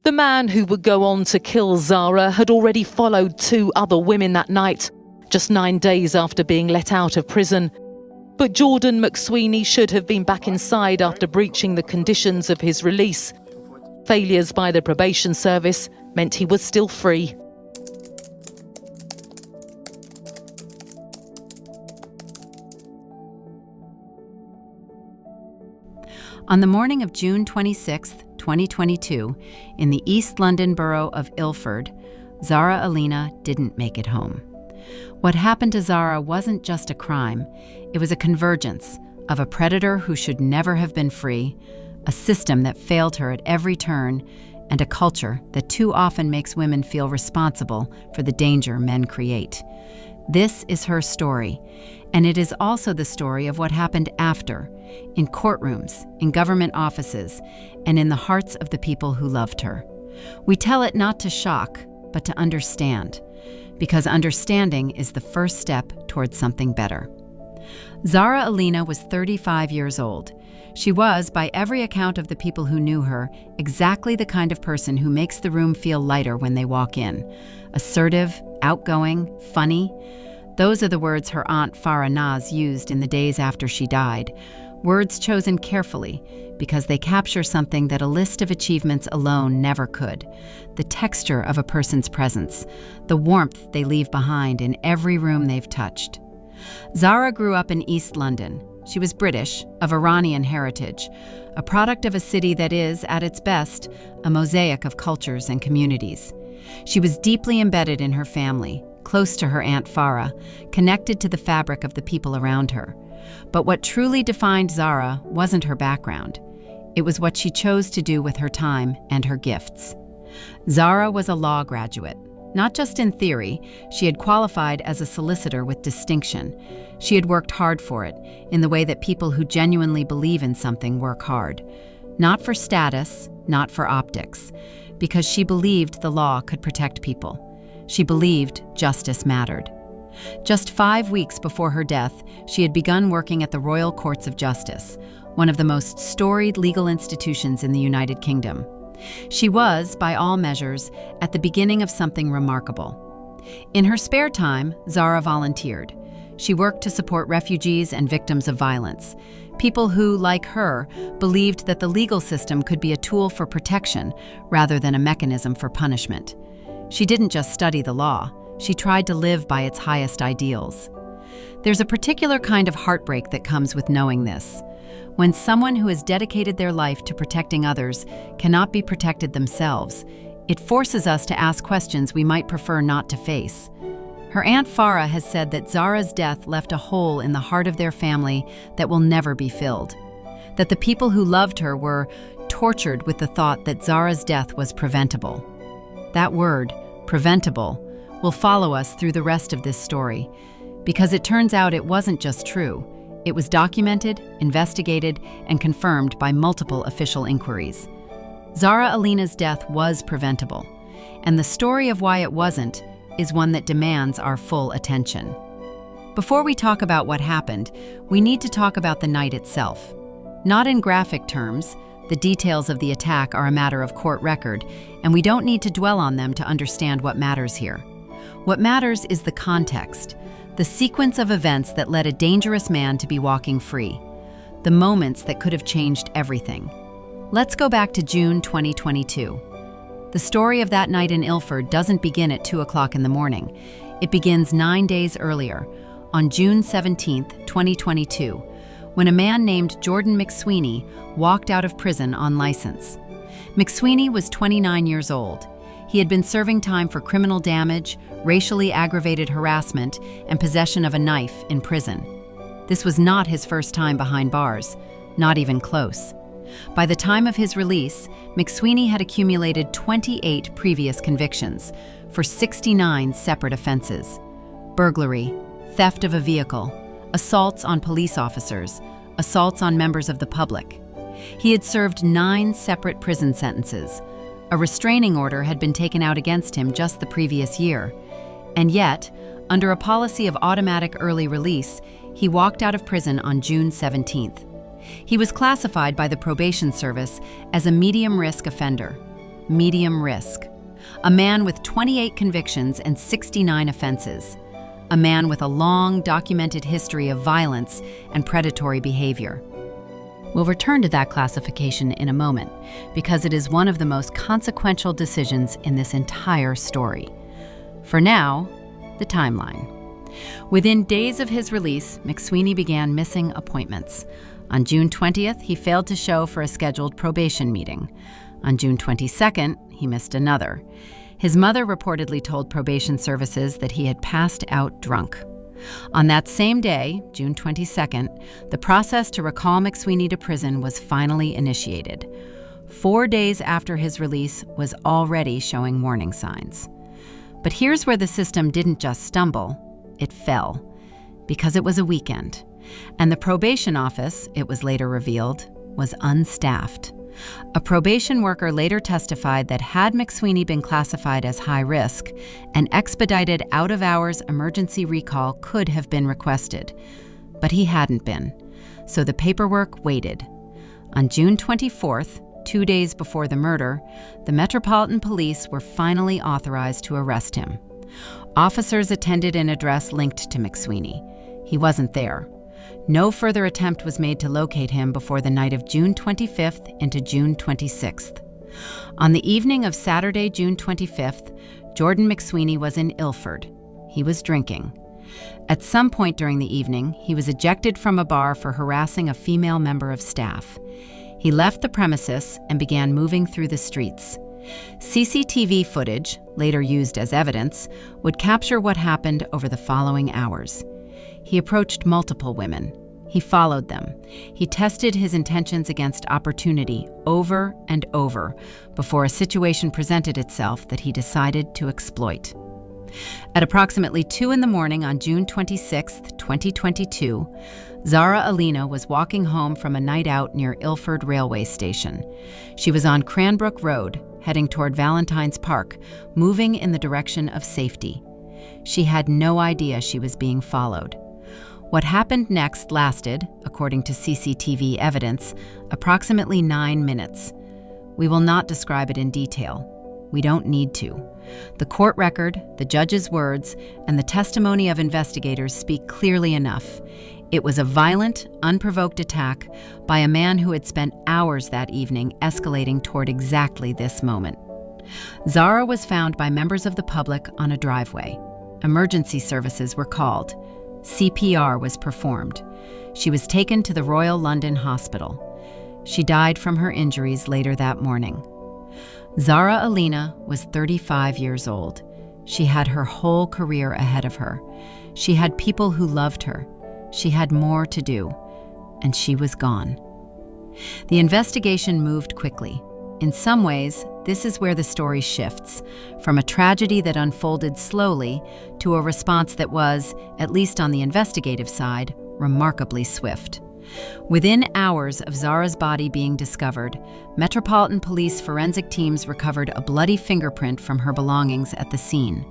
The man who would go on to kill Zara had already followed 2 other women that night, just 9 days after being let out of prison. But Jordan McSweeney should have been back inside after breaching the conditions of his release. Failures by the probation service meant he was still free. On the morning of June 26, 2022, in the East London borough of Ilford, Zara Aleena didn't make it home. What happened to Zara wasn't just a crime, it was a convergence of a predator who should never have been free, a system that failed her at every turn, and a culture that too often makes women feel responsible for the danger men create. This is her story, and it is also the story of what happened after, in courtrooms, in government offices, and in the hearts of the people who loved her. We tell it not to shock, but to understand, because understanding is the first step towards something better. Zara Aleena was 35 years old. She was, by every account of the people who knew her, exactly the kind of person who makes the room feel lighter when they walk in. Assertive, outgoing, funny. Those are the words her aunt Farah Naz used in the days after she died. Words chosen carefully because they capture something that a list of achievements alone never could. The texture of a person's presence, the warmth they leave behind in every room they've touched. Zara grew up in East London. She was British, of Iranian heritage, a product of a city that is, at its best, a mosaic of cultures and communities. She was deeply embedded in her family, close to her Aunt Farah, connected to the fabric of the people around her. But what truly defined Zara wasn't her background. It was what she chose to do with her time and her gifts. Zara was a law graduate. Not just in theory, she had qualified as a solicitor with distinction. She had worked hard for it, in the way that people who genuinely believe in something work hard. Not for status, not for optics, because she believed the law could protect people. She believed justice mattered. Just 5 weeks before her death, she had begun working at the Royal Courts of Justice, one of the most storied legal institutions in the United Kingdom. She was, by all measures, at the beginning of something remarkable. In her spare time, Zara volunteered. She worked to support refugees and victims of violence, people who, like her, believed that the legal system could be a tool for protection rather than a mechanism for punishment. She didn't just study the law, she tried to live by its highest ideals. There's a particular kind of heartbreak that comes with knowing this. When someone who has dedicated their life to protecting others cannot be protected themselves, it forces us to ask questions we might prefer not to face. Her Aunt Farah has said that Zara's death left a hole in the heart of their family that will never be filled. That the people who loved her were tortured with the thought that Zara's death was preventable. That word, preventable, will follow us through the rest of this story, because it turns out it wasn't just true. It was documented, investigated, and confirmed by multiple official inquiries. Zara Aleena's death was preventable, and the story of why it wasn't is one that demands our full attention. Before we talk about what happened, we need to talk about the night itself. Not in graphic terms, the details of the attack are a matter of court record, and we don't need to dwell on them to understand what matters here. What matters is the context, the sequence of events that led a dangerous man to be walking free, the moments that could have changed everything. Let's go back to June 2022. The story of that night in Ilford doesn't begin at 2 o'clock in the morning. It begins 9 days earlier, on June 17, 2022, when a man named Jordan McSweeney walked out of prison on license. McSweeney was 29 years old. He had been serving time for criminal damage, racially aggravated harassment, and possession of a knife in prison. This was not his first time behind bars, not even close. By the time of his release, McSweeney had accumulated 28 previous convictions for 69 separate offenses: burglary, theft of a vehicle, assaults on police officers, assaults on members of the public. He had served 9 separate prison sentences. A restraining order had been taken out against him just the previous year. And yet, under a policy of automatic early release, he walked out of prison on June 17th. He was classified by the probation service as a medium-risk offender. medium risk. A man with 28 convictions and 69 offenses. A man with a long, documented history of violence and predatory behavior. We'll return to that classification in a moment, because it is one of the most consequential decisions in this entire story. For now, the timeline. Within days of his release, McSweeney began missing appointments. On June 20th, he failed to show for a scheduled probation meeting. On June 22nd, he missed another. His mother reportedly told probation services that he had passed out drunk. On that same day, June 22nd, the process to recall McSweeney to prison was finally initiated. 4 days after his release was already showing warning signs. But here's where the system didn't just stumble, it fell. Because it was a weekend, and the probation office, it was later revealed, was unstaffed. A probation worker later testified that had McSweeney been classified as high risk, an expedited out-of-hours emergency recall could have been requested. But he hadn't been, so the paperwork waited. On June 24th, 2 days before the murder, the Metropolitan Police were finally authorized to arrest him. Officers attended an address linked to McSweeney. He wasn't there. No further attempt was made to locate him before the night of June 25th into June 26th. On the evening of Saturday, June 25th, Jordan McSweeney was in Ilford. He was drinking. At some point during the evening, he was ejected from a bar for harassing a female member of staff. He left the premises and began moving through the streets. CCTV footage, later used as evidence, would capture what happened over the following hours. He approached multiple women. He followed them. He tested his intentions against opportunity over and over before a situation presented itself that he decided to exploit. At approximately 2 a.m. on June 26, 2022, Zara Aleena was walking home from a night out near Ilford railway station. She was on Cranbrook Road, heading toward Valentine's Park, moving in the direction of safety. She had no idea she was being followed. What happened next lasted, according to CCTV evidence, approximately 9 minutes. We will not describe it in detail. We don't need to. The court record, the judge's words, and the testimony of investigators speak clearly enough. It was a violent, unprovoked attack by a man who had spent hours that evening escalating toward exactly this moment. Zara was found by members of the public on a driveway. Emergency services were called. CPR was performed. She was taken to the Royal London Hospital. She died from her injuries later that morning. Zara Aleena was 35 years old. She had her whole career ahead of her. She had people who loved her. She had more to do, and she was gone. The investigation moved quickly. In some ways, this is where the story shifts, from a tragedy that unfolded slowly to a response that was, at least on the investigative side, remarkably swift. Within hours of Zara's body being discovered, Metropolitan Police forensic teams recovered a bloody fingerprint from her belongings at the scene.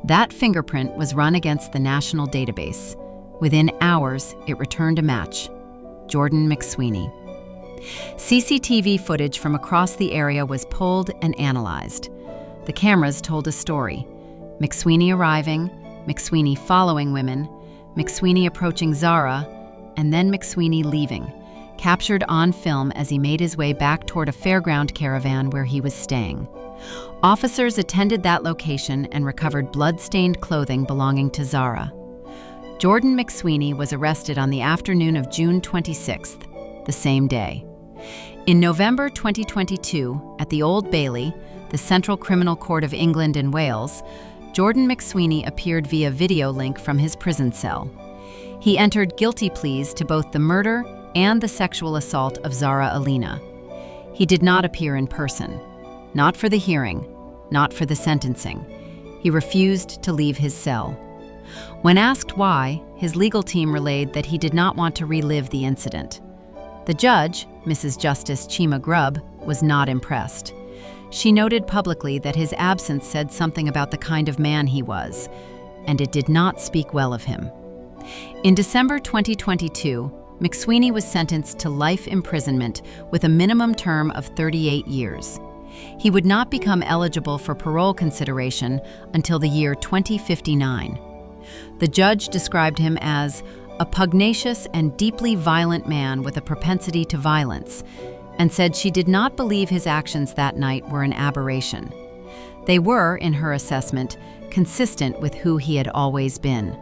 That fingerprint was run against the national database. Within hours, it returned a match: Jordan McSweeney. CCTV footage from across the area was pulled and analyzed. The cameras told a story: McSweeney arriving, McSweeney following women, McSweeney approaching Zara, and then McSweeney leaving, captured on film as he made his way back toward a fairground caravan where he was staying. Officers attended that location and recovered blood-stained clothing belonging to Zara. Jordan McSweeney was arrested on the afternoon of June 26th, the same day. In November 2022, at the Old Bailey, the Central Criminal Court of England and Wales, Jordan McSweeney appeared via video link from his prison cell. He entered guilty pleas to both the murder and the sexual assault of Zara Aleena. He did not appear in person, not for the hearing, not for the sentencing. He refused to leave his cell. When asked why, his legal team relayed that he did not want to relive the incident. The judge, Mrs. Justice Chima Grubb, was not impressed. She noted publicly that his absence said something about the kind of man he was, and it did not speak well of him. In December 2022, McSweeney was sentenced to life imprisonment with a minimum term of 38 years. He would not become eligible for parole consideration until the year 2059. The judge described him as a pugnacious and deeply violent man with a propensity to violence, and said she did not believe his actions that night were an aberration. They were, in her assessment, consistent with who he had always been.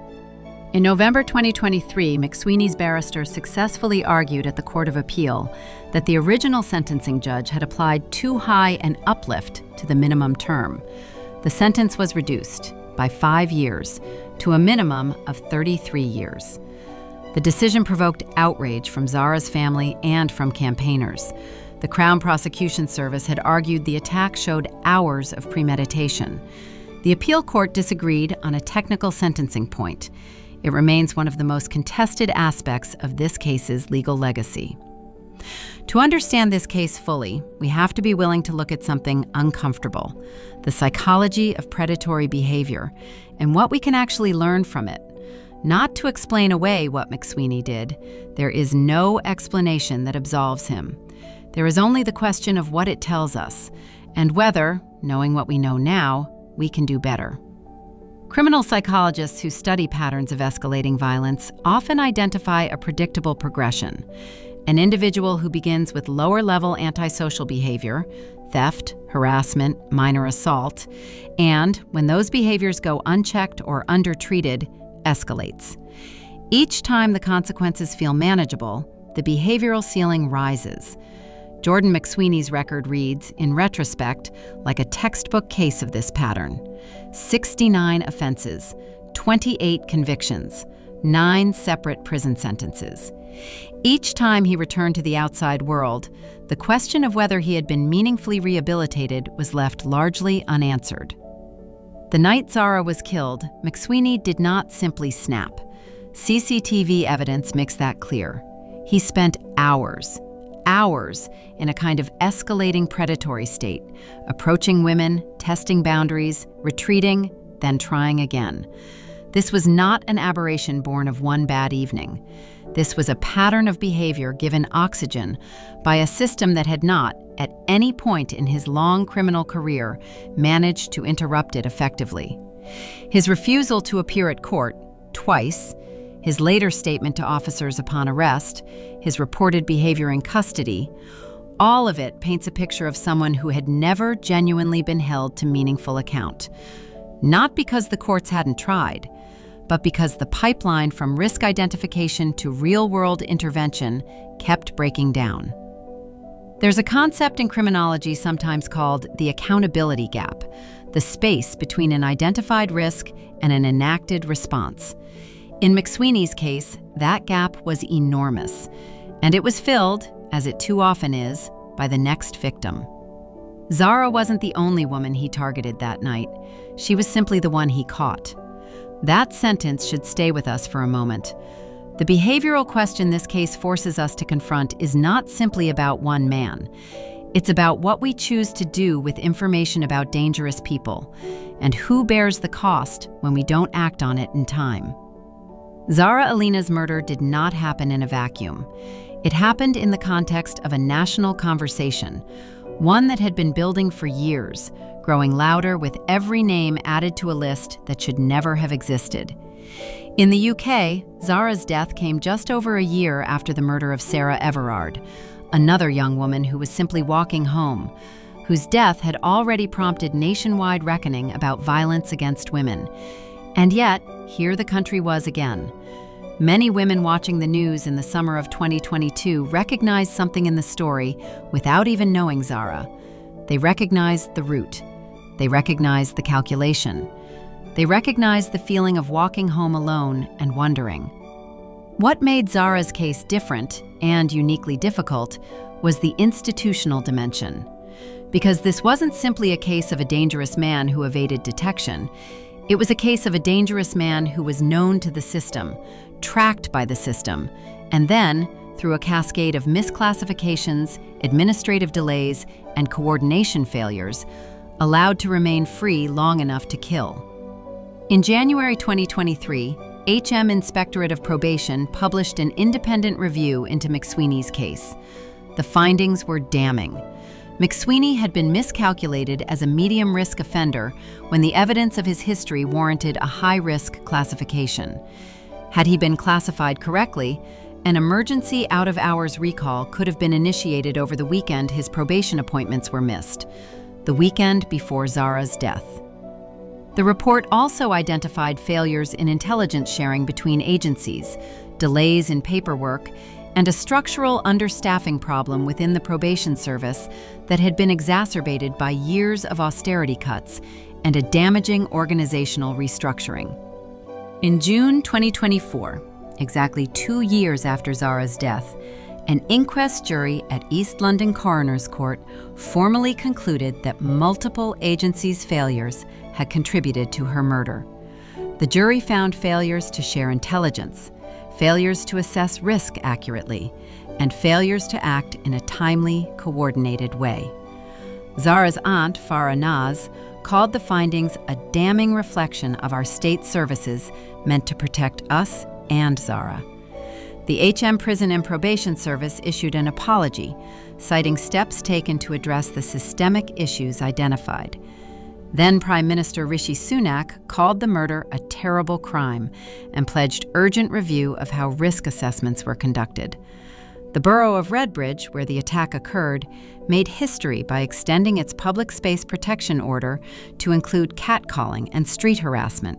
In November 2023, McSweeney's barrister successfully argued at the Court of Appeal that the original sentencing judge had applied too high an uplift to the minimum term. The sentence was reduced by 5 years to a minimum of 33 years. The decision provoked outrage from Zara's family and from campaigners. The Crown Prosecution Service had argued the attack showed hours of premeditation. The appeal court disagreed on a technical sentencing point. It remains one of the most contested aspects of this case's legal legacy. To understand this case fully, we have to be willing to look at something uncomfortable: the psychology of predatory behavior and what we can actually learn from it. Not to explain away what McSweeney did, there is no explanation that absolves him. There is only the question of what it tells us, and whether, knowing what we know now, we can do better. Criminal psychologists who study patterns of escalating violence often identify a predictable progression. An individual who begins with lower-level antisocial behavior, theft, harassment, minor assault, and, when those behaviors go unchecked or undertreated, escalates. Each time the consequences feel manageable, the behavioral ceiling rises. Jordan McSweeney's record reads, in retrospect, like a textbook case of this pattern. 69 offenses, 28 convictions, 9 separate prison sentences. Each time he returned to the outside world, the question of whether he had been meaningfully rehabilitated was left largely unanswered. The night Zara was killed, McSweeney did not simply snap. CCTV evidence makes that clear. He spent hours in a kind of escalating predatory state, approaching women, testing boundaries, retreating, then trying again. This was not an aberration born of one bad evening. This was a pattern of behavior given oxygen by a system that had not, at any point in his long criminal career, managed to interrupt it effectively. His refusal to appear at court, twice, his later statement to officers upon arrest, his reported behavior in custody, all of it paints a picture of someone who had never genuinely been held to meaningful account. Not because the courts hadn't tried, but because the pipeline from risk identification to real-world intervention kept breaking down. There's a concept in criminology sometimes called the accountability gap, the space between an identified risk and an enacted response. In McSweeney's case, that gap was enormous, and it was filled, as it too often is, by the next victim. Zara wasn't the only woman he targeted that night. She was simply the one he caught. That sentence should stay with us for a moment. The behavioral question this case forces us to confront is not simply about one man. It's about what we choose to do with information about dangerous people, and who bears the cost when we don't act on it in time. Zara Aleena's murder did not happen in a vacuum. It happened in the context of a national conversation, one that had been building for years, growing louder with every name added to a list that should never have existed. In the UK, Zara's death came just over a year after the murder of Sarah Everard, another young woman who was simply walking home, whose death had already prompted nationwide reckoning about violence against women. And yet, here the country was again. Many women watching the news in the summer of 2022 recognized something in the story without even knowing Zara. They recognized the route. They recognized the calculation. They recognized the feeling of walking home alone and wondering. What made Zara's case different and uniquely difficult was the institutional dimension. Because this wasn't simply a case of a dangerous man who evaded detection. It was a case of a dangerous man who was known to the system, tracked by the system, and then, through a cascade of misclassifications, administrative delays, and coordination failures, allowed to remain free long enough to kill. In January 2023, HM Inspectorate of Probation published an independent review into McSweeney's case. The findings were damning. McSweeney had been miscalculated as a medium-risk offender when the evidence of his history warranted a high-risk classification. Had he been classified correctly, an emergency out-of-hours recall could have been initiated over the weekend his probation appointments were missed, the weekend before Zara's death. The report also identified failures in intelligence sharing between agencies, delays in paperwork, and a structural understaffing problem within the probation service that had been exacerbated by years of austerity cuts and a damaging organizational restructuring. In June 2024, exactly 2 years after Zara's death, an inquest jury at East London Coroner's Court formally concluded that multiple agencies' failures had contributed to her murder. The jury found failures to share intelligence, failures to assess risk accurately, and failures to act in a timely, coordinated way. Zara's aunt, Farah Naz, called the findings a damning reflection of our state services meant to protect us and Zara. The HM Prison and Probation Service issued an apology, citing steps taken to address the systemic issues identified. Then Prime Minister Rishi Sunak called the murder a terrible crime and pledged urgent review of how risk assessments were conducted. The borough of Redbridge, where the attack occurred, made history by extending its public space protection order to include catcalling and street harassment,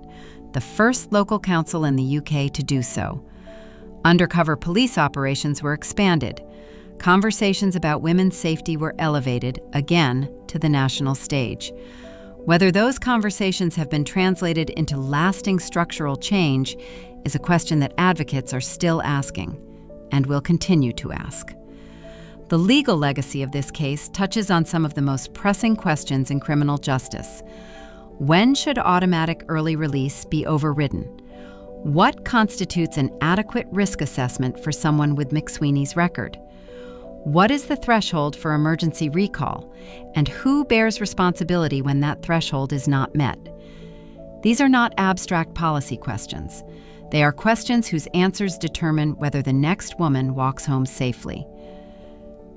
the first local council in the UK to do so. Undercover police operations were expanded. Conversations about women's safety were elevated, again, to the national stage. Whether those conversations have been translated into lasting structural change is a question that advocates are still asking, and will continue to ask. The legal legacy of this case touches on some of the most pressing questions in criminal justice. When should automatic early release be overridden? What constitutes an adequate risk assessment for someone with McSweeney's record? What is the threshold for emergency recall, and who bears responsibility when that threshold is not met? These are not abstract policy questions. They are questions whose answers determine whether the next woman walks home safely.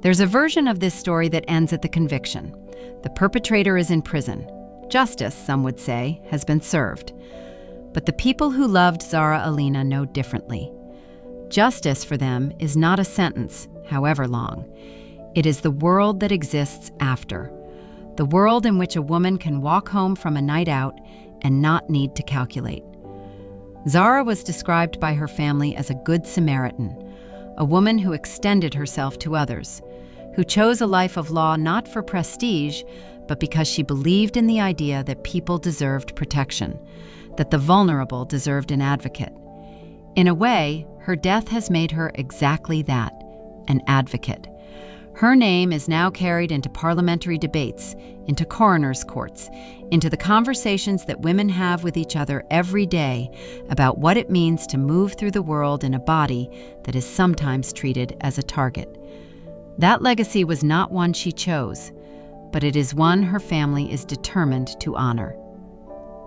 There's a version of this story that ends at the conviction. The perpetrator is in prison. Justice, some would say, has been served. But the people who loved Zara Aleena know differently. Justice for them is not a sentence, however long. It is the world that exists after. The world in which a woman can walk home from a night out and not need to calculate. Zara was described by her family as a good Samaritan, a woman who extended herself to others, who chose a life of law not for prestige, but because she believed in the idea that people deserved protection, that the vulnerable deserved an advocate. In a way, her death has made her exactly that, an advocate. Her name is now carried into parliamentary debates, into coroners' courts, into the conversations that women have with each other every day about what it means to move through the world in a body that is sometimes treated as a target. That legacy was not one she chose, but it is one her family is determined to honor.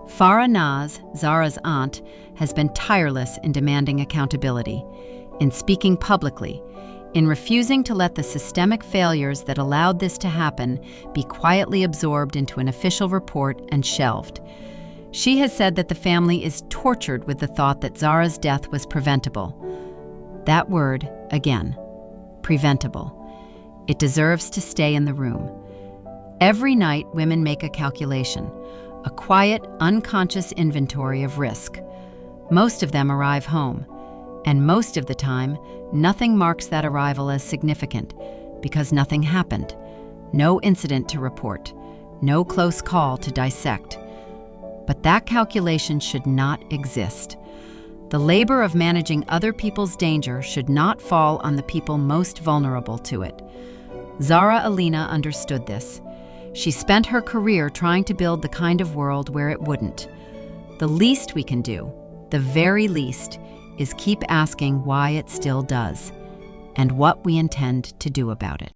Farah Naz, Zara's aunt, has been tireless in demanding accountability, in speaking publicly, in refusing to let the systemic failures that allowed this to happen be quietly absorbed into an official report and shelved. She has said that the family is tortured with the thought that Zara's death was preventable. That word, again, preventable. It deserves to stay in the room. Every night, women make a calculation, a quiet, unconscious inventory of risk. Most of them arrive home, and most of the time, nothing marks that arrival as significant because nothing happened. No incident to report, no close call to dissect. But that calculation should not exist. The labor of managing other people's danger should not fall on the people most vulnerable to it. Zara Aleena understood this. She spent her career trying to build the kind of world where it wouldn't. The least we can do, the very least, is keep asking why it still does, and what we intend to do about it.